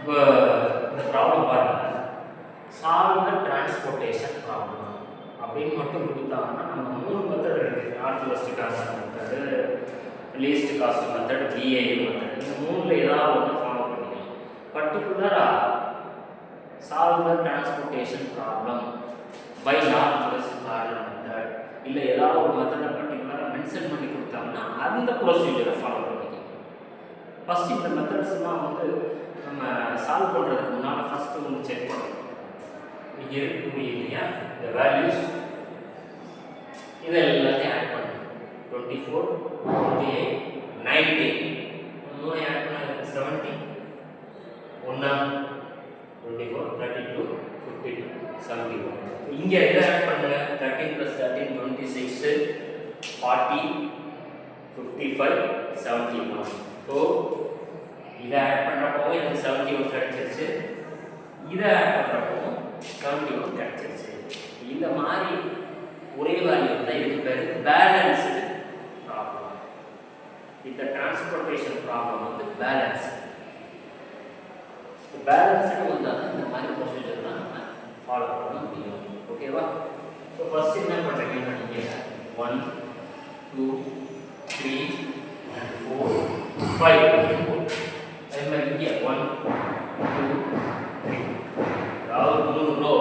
இப்போ இந்த ப்ராப்ளம் பாருங்க, சால்வ் த டிரான்ஸ்போர்ட்டேஷன் ப்ராப்ளம் அப்படின்னு மட்டும் கொடுத்தாங்கன்னா நம்ம 3 மெத்தட் இருக்குது. North west cost method, least cost method, PA method. இந்த 3ல் ஏதாவது ஒன்று ஃபாலோ பண்ணிக்கலாம். பர்டிகுலராக solve the transportation problem by north west corner method இல்லை ஏதாவது ஒரு மெத்தடை பர்டிகுலராக மென்ஷன் பண்ணி கொடுத்தாங்கன்னா அந்த ப்ரொசீஜரை ஃபாலோ பண்ணிக்கலாம். ஃபஸ்ட் இந்த மெத்தட்ஸ்லாம் வந்து நம்ம சால்வ் பண்ணுறதுக்கு முன்னால் ஃபஸ்ட்டு வந்து செக் பண்ணணும். இங்கே இருக்கக்கூடிய இல்லையா இந்த வேல்யூஸ் இதை எல்லாத்தையும் ஆட் பண்ணணும். 24, 28, 19 மூணு ஆட் பண்ண 70, 1, 24, 32, 52, 71. இங்கே இதை ஆட் பண்ணுங்க. 13 + 13 26, 40, 55, 71. ஸோ இதை ஆட் பண்ணுறப்போ எனக்கு 71 கிடைச்சிருச்சு. இதை ஆட் பண்ணுறப்போ 71 கிடைச்சிருச்சு. இந்த மாதிரி ஒரே வேல்யூ தான். இதுக்கு பேர் பேலன்ஸ்டு ப்ராப்ளம். இந்த டிரான்ஸ்போர்ட்டேஷன் ப்ராப்ளம் வந்து பேலன்ஸ். பேலன்ஸ்டு வந்தால் இந்த மாதிரி ப்ரொசீஜர் தான் நம்ம ஃபாலோ பண்ண முடியும். ஓகேவா? ஸோ ஃபர்ஸ்ட் என்ன பண்ணுறீங்கன்னா நீங்கள் 1, 2, 3 and 4, 5 அதே மாதிரி இங்கே 1, 2, 3 அதாவது 3 ரோ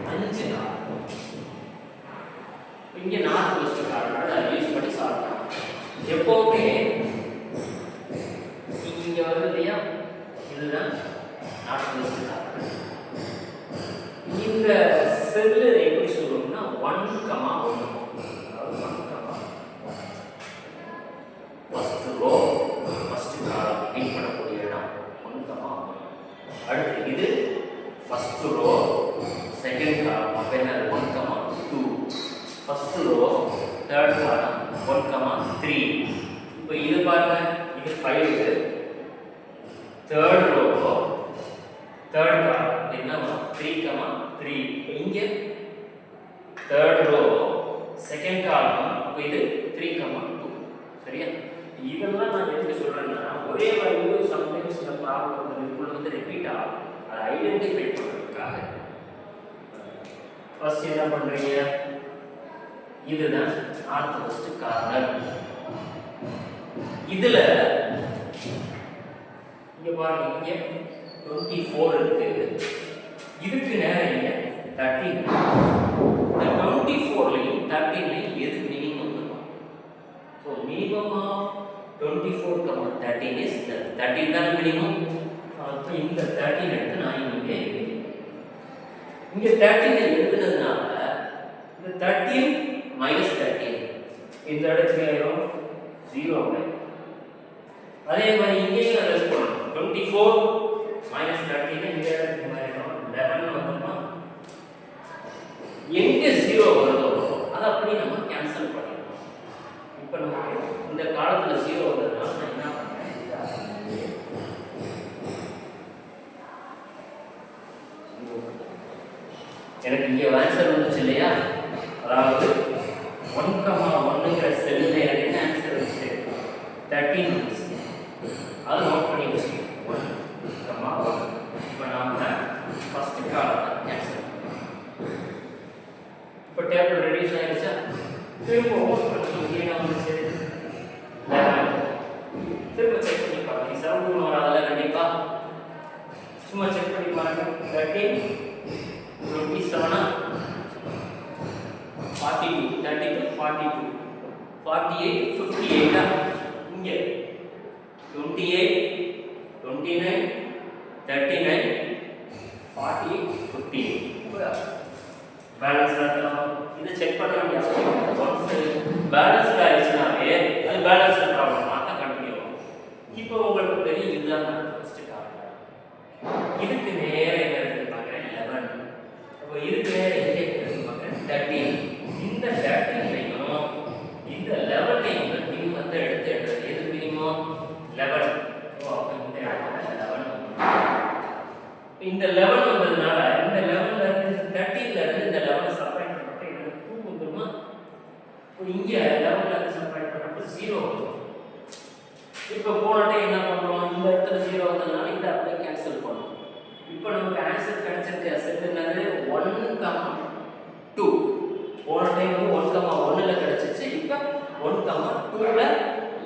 5 தான். இங்கே நார்த் வெஸ்ட் கார்னர் அதை யூஸ் பண்ணி சால்வ் பண்ணலாம். எப்போவுமே இங்கே வருது இல்லையா, இதுதான் நார்த் வெஸ்ட் கார்னர். இந்த செல்லு எப்படி சொல்லுவோம்னா 1, 1 அதாவது 1, ஃபர்ஸ்ட் ரோ ஃபர்ஸ்ட் காலம் மீன் பண்ணக்கூடிய இடம் 1, 1. அடுத்து இது ஃபர்ஸ்ட் ரோ செகண்ட் காலம் அப்போ என்ன 1, 2. ஃபர்ஸ்ட் ரோ தேர்ட் காலம் 1, 3. இப்போ இது பாருங்க, இது 5, தேர்ட் ரோ தேர்ட் காலம் என்ன 3, 3. இங்கே தேர்ட் ரோ செகண்ட் காலம் அப்போ இது 3, 2. சரியா? இதெல்லாம் நான் எப்படி சொல்றேன்னா ஒரே வேல்யூ சம்டைம்ஸ் இந்த ப்ராப்ளம் இதுக்குள்ள வந்து ரிப்பீட் ஆகும். அதை ஐடென்டிஃபை பண்ணுறதுக்காக ஃபர்ஸ்ட் என்ன பண்றீங்க, இதுதான் நார்த் வெஸ்ட் கார்னர். இதுல இங்க பாருங்க, இங்க 24 இருக்கு. இதுக்கு நேரம் இங்க 13. இந்த 24லையும் 13லையும் எது மினிமம் இருக்கும்? ஸோ மினிமம் ஆஃப் 24, 13 is 13 தான் மினிமம். அப்போ இந்த 13 எடுத்து நான் இங்கே இங்கே 13 எழுதுனதுனால இந்த 13 - 13 இந்த இடத்துல 0. அதே மாதிரி இங்கேயும் நான் ரெஸ்ட் பண்ணணும். 24 - 13 இந்த இடத்துக்கு 11 வந்துமா? எங்கே 0 வருதோ அதை அப்படி நம்ம கேன்சல் பண்ணிடணும். இப்போ நமக்கு இந்த காலத்துல 0 வந்ததுனால நான் என்ன பண்ணேன், எனக்கு இங்கே ஆன்சர் வந்துச்சு இல்லையா, அதாவது 1, 1ங்கிற செல்லில் எனக்கு என்ன ஆன்சர் வந்துச்சு 13 வந்துச்சு. அதை நோட் பண்ணி வச்சுக்கோங்க. 1, 1. இப்போ நாம் ஃபர்ஸ்ட் காலத்தை கேன்சல் பண்ணோம். இப்போ டேபிள் ரெடியூஸ் ஆகிடுச்சா? திரும்ப ஓட் பண்ணி என்ன வந்துச்சு 11. திரும்ப செக் பண்ணி பாருங்க. 7 வராதுல கண்டிப்பா. சும்மா செக் பண்ணி பாருங்க. 13, 27, 42, 32, 42, 48, 58. இங்கே 28, 29, 39, 48, 58. பேலன்ஸ் ஆகலாம். இதை செக் பண்ண வேண்டிய அவசியம் இல்லை. ஒன்ஸ் பேலன்ஸ் ஆயிடுச்சுனாலே அது பேலன்ஸ் ப்ராப்ளமாக தான் கண்டினியூ ஆகும். இப்போ உங்களுக்கு தெரியும் இதுதான் ஃபர்ஸ்ட் காரணம். இதுக்கு நேர என்ன எடுத்து பார்க்குறேன் 11. அப்போ இதுக்கு நேர எங்கே எடுத்து பார்க்குறேன் 13. இந்த 13லையும் இந்த 11லையும் மினிமத்தை எடுத்து எடுத்து எது மினிமம் 11. ஸோ அப்போ இந்த இடத்துல 11. இந்த 11 வந்ததுனால இந்த 11ல இருந்து 13ல இருந்து இந்த 11 சப்ட்ராக்ட் பண்ணப்ப எனக்கு 2 வந்துருமா? இப்போ இங்கே 11ல இருந்து சப்ட்ராக்ட் பண்ணப்ப 0 வரும். இப்போ போன டைம் என்ன பண்ணுறோம், இந்த இடத்துல 0 வந்ததுனால இதை அப்படியே கேன்சல் பண்ணணும். இப்போ நமக்கு ஆன்சர் கிடைச்சிருக்க செட் என்னது 1,2. போன டைம் 1,1ல கிடைச்சிச்சு. இப்போ 1,2ல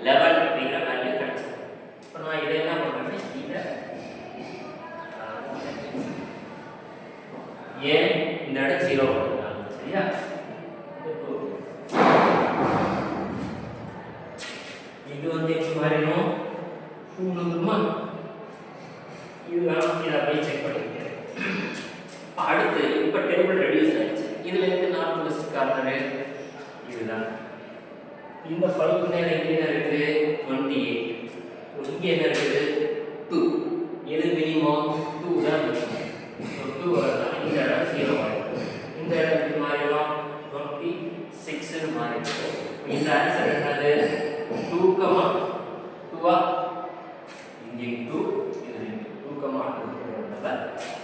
11 அப்படிங்கிற வேல்யூ கிடைச்சிருக்கு. இப்போ நான் இதை என்ன பண்ணுறேன்னா இதை ஏன் இந்த இடம் 0 பண்ணுறாங்க சரியா? இது வந்து எப்படி மாறிடும் 2 வந்துருமா? இது வேணும் இதை அப்படியே செக் பண்ணிக்கிறேன். அடுத்து இப்போ டேபிள் ரெடியூஸ் ஆயிடுச்சு. இதில் இருந்து நார்த் வெஸ்ட் கார்னர் இதுதான். இந்த 5 நேரம் இங்கே என்ன இருக்குது 28. இங்கே என்ன இருக்குது 2. எது மினிமம் 2 தான் மினிமம். 2 வரதுனால இந்த இடம் 0 ஆகிடும். இந்த இடம் எப்படி மாறிடும் 26ன்னு மாறிடும். இந்த ஆன்சர் என்னது 2,2 இங்கே 2 இது 2,2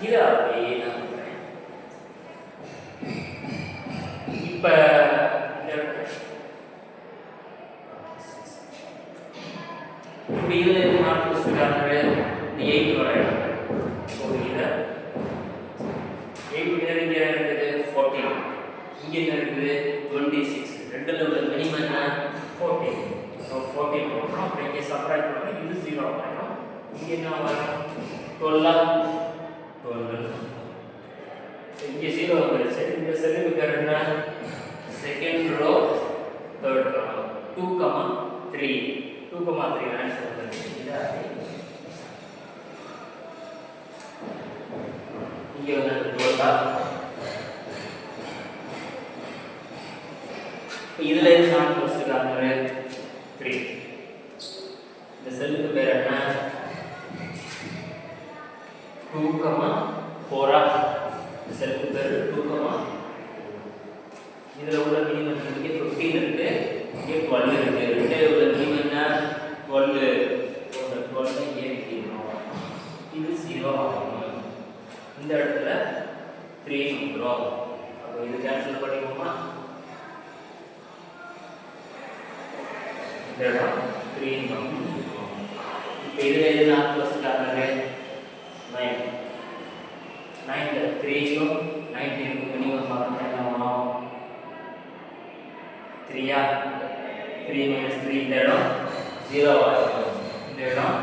இதை அப்படியே நான் பண்ணுறேன். இப்போ இப்படி இதில் இருந்து நார்த் வெஸ்ட் கார்னர் இந்த 8 வர இடம். ஸோ இதை 8 இங்கே இருக்குது 14. இங்கே என்ன இருக்குது 26. ரெண்டில் உள்ள மினிமம் என்ன 14. ஸோ 14 போடுறோம். அப்புறம் இங்கே சப்ராக்ட் பண்ணி இது 0 ஆகிடும். இங்கே என்ன வரும் 12. இங்கே 0 வந்துருச்சு. இந்த செல்லுக்கு பேர் என்ன செகண்ட் ரோ தேர்ட் காலம் 2,3. 2,3 ஆன்சர் வந்துருச்சு. இங்கே வந்து 12. இதுல இருந்து நான் ஃபர்ஸ்ட் கார்னர் 3. இந்த செல்லுக்கு பேர் என்ன 2,4. இந்த செல்லுக்கு பேர் 2,4. இதுல உள்ள மினிமம் இங்கே 15 இருக்கு, இங்கே 12 இருக்கு. ரெண்டே உள்ள மினிமம் என்ன 12. 12 இங்கே வைக்கணும். இது 0 ஆகும். இந்த இடத்துல 3 வந்துடும். அப்போ இது கேன்சல் பண்ணிக்கோமா? இந்த இடம் 3 வந்துடும். இப்போ இதில் எது நார்த் வெஸ்ட் கார்னர் 9. 9ல் 3யும் 19க்கு மினிமம் பார்த்தோம்னா என்ன வரும் 3. 3 - 3 இந்த இடம் 0 ஆகும். இந்த இடம்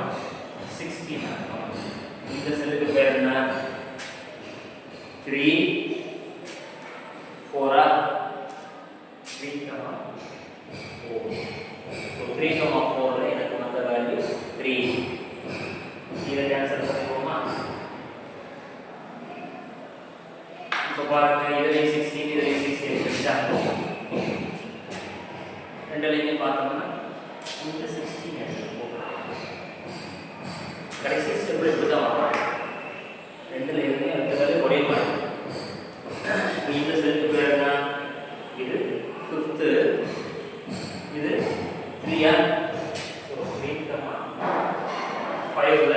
16 ஆகும். இந்த செல்லுக்கு பேர் என்ன 3, 4. 3,4. ஸோ 3,4ல எனக்கு வந்த வேல்யூ 3. இதை கேன்சல் பண்ணிக்கோமா? இப்போ பாருங்க இதில் 16 இதில் 16 கிடைச்சா ரெண்டுலையுமே பார்த்தோம்னா இந்த 16 கடைசி ஸ்டெப் இப்படி தான் வரும். ரெண்டுல இருந்து அடுத்த ஒரே மாதிரி. இந்த செல்லுக்கு பேர் என்ன இது 5th, இது 3. ஸோ 3,5ல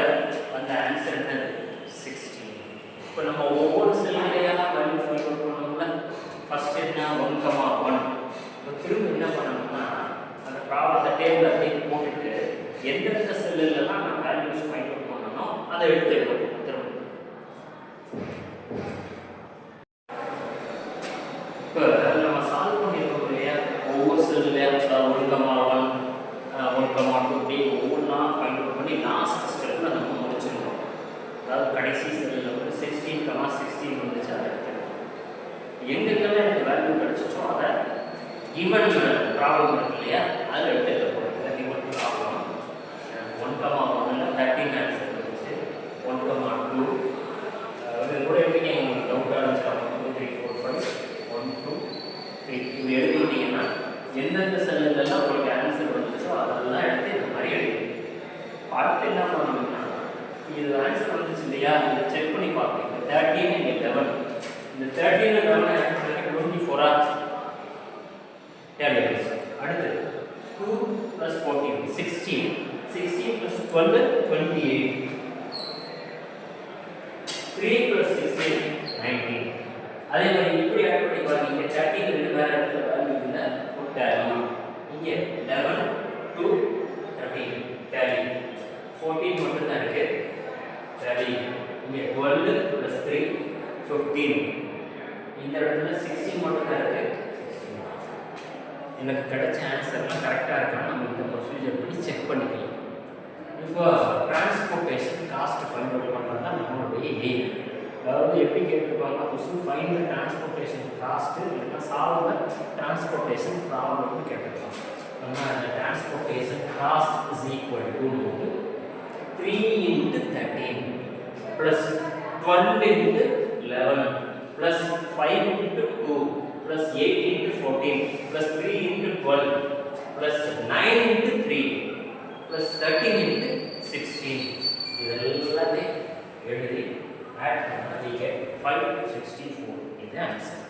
அந்த ஆன்சர் என்னது 16. இப்போ நம்ம ஒவ்வொரு செல்லையா வேல்யூ ஃபைண்ட் அவுட் பண்ணோம்ல. ஃபர்ஸ்ட் என்ன 1,1. இப்போ திரும்ப என்ன பண்ணணும்னா அந்த ப்ராப்ளத்தை டேபிள் அப்படியே போட்டுட்டு எந்தெந்த செல்லுலாம் நான் வேல்யூஸ் ஃபைண்ட் அவுட் பண்ணணும் அதை எடுத்து எடுக்கணும். திரும்ப இப்போ நம்ம சால்வ் பண்ணியிருக்கோம் இல்லையா ஒவ்வொரு செல்லுலையும் 1,1, 1,2 அப்படி ஒவ்வொன்றா ஃபைண்ட் அவுட் பண்ணி லாஸ்ட் ஸ்டெப்பில் நம்ம முடிச்சிருக்கோம். அதாவது கடைசி செல்லில் வந்து 16,16 வந்துச்சு. அதை எடுத்துக்கணும். எங்கெல்லாம் எனக்கு வேல்யூ கிடைச்சிச்சோ அதை ஈவன் ப்ராப்ளம் இருக்கு இல்லையா அதில் எடுத்துக்க போகிறோம். ஈவன் ப்ராப்ளம் 1,1ல் 13 ஆன்சர் இருந்துச்சு. 1,2 இது கூட எப்படி உங்களுக்கு டவுட்டாக இருந்துச்சு 1, 2, 3, 4, 5 1, 2, 3 இது எழுதிக்கிட்டீங்கன்னா எந்தெந்த செல்லுலாம் உங்களுக்கு ஆன்சர் வந்துச்சோ அதெல்லாம் எடுத்து இந்த மாதிரி எழுதி அடுத்து என்ன பண்ணணும்னா இது ஆன்சர் வந்துச்சு இல்லையா இதை செக் பண்ணி பார்ப்பீங்க. 13 இங்கே 11. இந்த 13 11 ஆன்சர் 24. அடுத்து 2 + 14 16. 16 + 12 28. 3 + 16 19. அதே மாதிரி இப்படி ஆட் பண்ணி பாருங்க. 13 ரெண்டு வேற இடத்துல வேல்யூ இல்லை டேலி. இங்கே 11 2 13 டேலி 14 மட்டும் தான் இருக்கு. சரி இங்கே 12 + 3 15. இந்த இடத்துல 16 மட்டும் தான் இருக்கு. எனக்கு கிடைச்ச ஆன்சர்லாம் கரெக்டாக இருக்கான்னு நம்ம இந்த ப்ரொசீஜர் படி செக் பண்ணிக்கலாம். இப்போ டிரான்ஸ்போர்ட்டேஷன் காஸ்ட் ஃபைண்ட் அவுட் பண்ணுறது தான் நம்மளுடைய எய்ம். அதாவது எப்படி கேட்டிருப்பாங்க question find the transportation cost இல்லைன்னா சால்வ் த டிரான்ஸ்போர்ட்டேஷன் ப்ராப்ளம்னு கேட்டிருப்பாங்க. நம்ம அந்த transportation cost is equal to 3 × 13 plus 12 × 11 plus 5 × 2 plus 8 × 14 plus 3 × 12 plus 9 × 3 plus 13 × 16. இதெல்லாம் எழுதி ஆட் பண்ணா we get 564 இது ஆன்சர்.